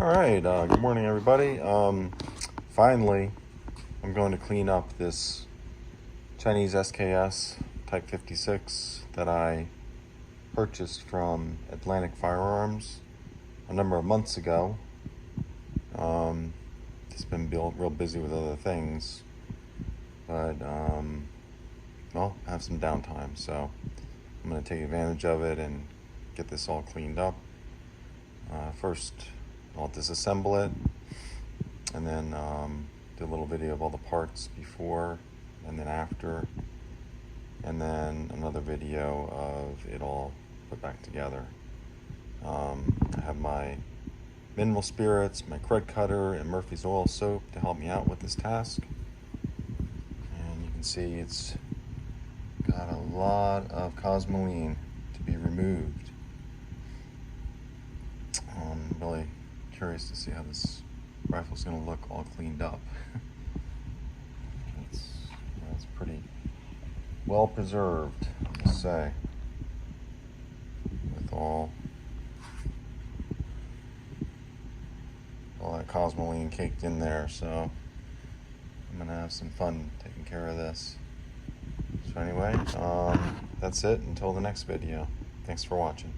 All right, good morning, everybody. Finally, I'm going to clean up this Chinese SKS Type 56 that I purchased from Atlantic Firearms a number of months ago. Just been real busy with other things, but well, I have some downtime, so I'm going to take advantage of it and get this all cleaned up. First, I'll disassemble it, and then do a little video of all the parts before and then after, and then another video of it all put back together. I have my mineral spirits, my crud cutter, and Murphy's oil soap to help me out with this task. And you can see it's got a lot of cosmoline to be removed. I'm really curious to see how this rifle's going to look all cleaned up. It's pretty well preserved, I must say, with all that cosmoline caked in there. So I'm going to have some fun taking care of this. So anyway, that's it until the next video. Thanks for watching.